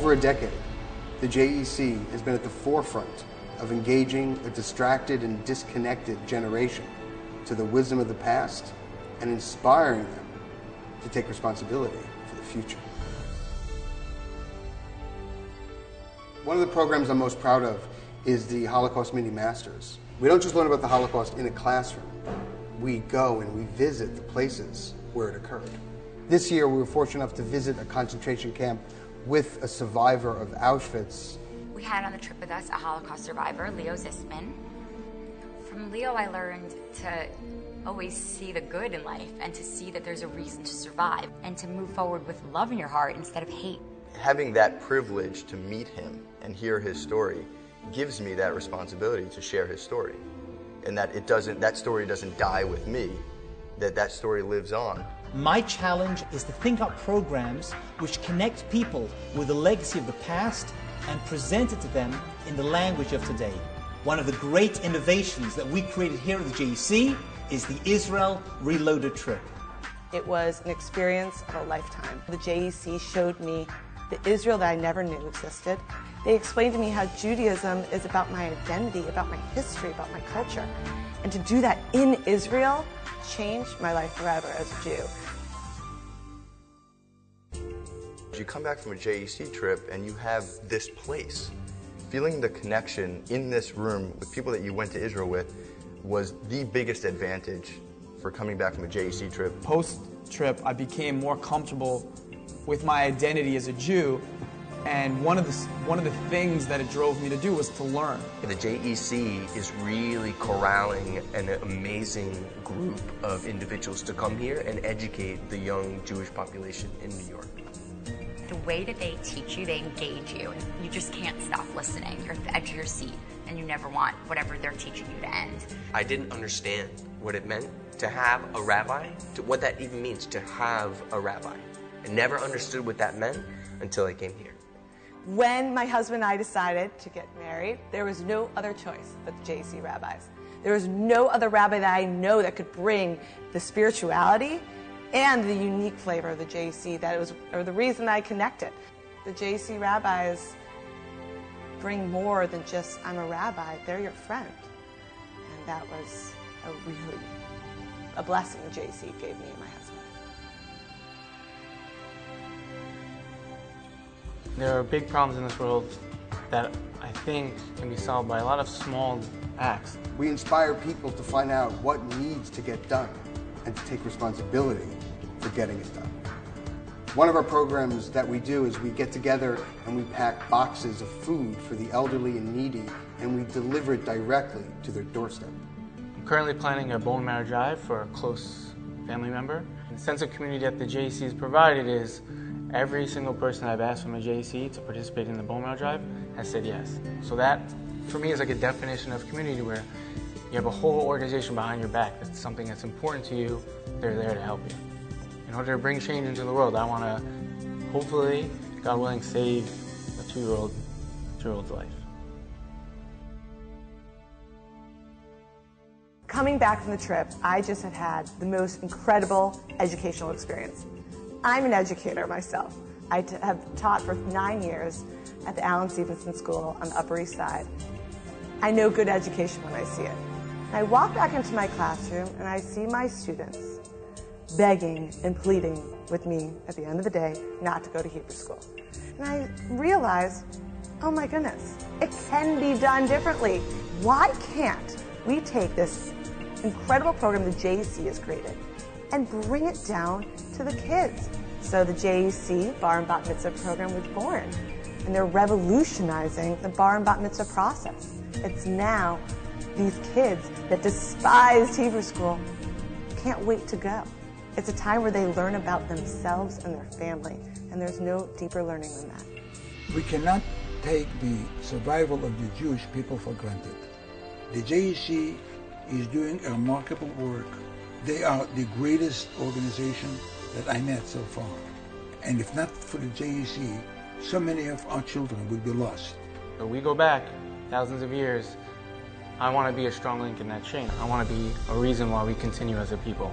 over a decade, the JEC has been at the forefront of engaging a distracted and disconnected generation to the wisdom of the past and inspiring them to take responsibility for the future. One of the programs I'm most proud of is the Holocaust Mini Masters. We don't just learn about the Holocaust in a classroom. We go and we visit the places where it occurred. This year we were fortunate enough to visit a concentration camp with a survivor of Auschwitz. We had on the trip with us a Holocaust survivor, Leo Zisman. From Leo I learned to always see the good in life and to see that there's a reason to survive and to move forward with love in your heart instead of hate. Having that privilege to meet him and hear his story gives me that responsibility to share his story. And that that story doesn't die with me, that story lives on. My challenge is to think up programs which connect people with the legacy of the past and present it to them in the language of today. One of the great innovations that we created here at the JEC is the Israel Reloaded trip. It was an experience of a lifetime. The JEC showed me the Israel that I never knew existed. They explained to me how Judaism is about my identity, about my history, about my culture. And to do that in Israel changed my life forever as a Jew. You come back from a JEC trip and you have this place. Feeling the connection in this room with people that you went to Israel with was the biggest advantage for coming back from a JEC trip. Post-trip, I became more comfortable with my identity as a Jew, and one of the things that it drove me to do was to learn. The JEC is really corralling an amazing group of individuals to come here and educate the young Jewish population in New York. The way that they teach you, they engage you, and you just can't stop listening. You're at the edge of your seat, and you never want whatever they're teaching you to end. I didn't understand what it meant to have a rabbi, what that even means, to have a rabbi. I never understood what that meant until I came here. When my husband and I decided to get married, there was no other choice but the JEC rabbis. There was no other rabbi that I know that could bring the spirituality and the unique flavor of the JEC that was the reason I connected. The JEC rabbis bring more than just, I'm a rabbi, they're your friend. And that was a blessing the JEC gave me and my husband. There are big problems in this world that I think can be solved by a lot of small acts. We inspire people to find out what needs to get done and to take responsibility for getting it done. One of our programs that we do is we get together and we pack boxes of food for the elderly and needy, and we deliver it directly to their doorstep. I'm currently planning a bone marrow drive for a close family member. And the sense of community that the JEC has provided is every single person I've asked from a JEC to participate in the bone marrow drive has said yes. So that, for me, is like a definition of community where you have a whole organization behind your back. That's something that's important to you. They're there to help you. In order to bring change into the world, I want to, hopefully, God willing, save a 2-year-old's life. Coming back from the trip, I just had the most incredible educational experience. I'm an educator myself. I have taught for 9 years at the Alan Stevenson School on the Upper East Side. I know good education when I see it. And I walk back into my classroom and I see my students begging and pleading with me at the end of the day not to go to Hebrew school. And I realized, oh my goodness, it can be done differently. Why can't we take this incredible program the JEC has created and bring it down to the kids? So the JEC Bar and Bat Mitzvah program was born, and they're revolutionizing the Bar and Bat Mitzvah process. It's now these kids that despised Hebrew school can't wait to go. It's a time where they learn about themselves and their family, and there's no deeper learning than that. We cannot take the survival of the Jewish people for granted. The JEC is doing a remarkable work. They are the greatest organization that I met so far. And if not for the JEC, so many of our children would be lost. But we go back thousands of years. I want to be a strong link in that chain. I want to be a reason why we continue as a people.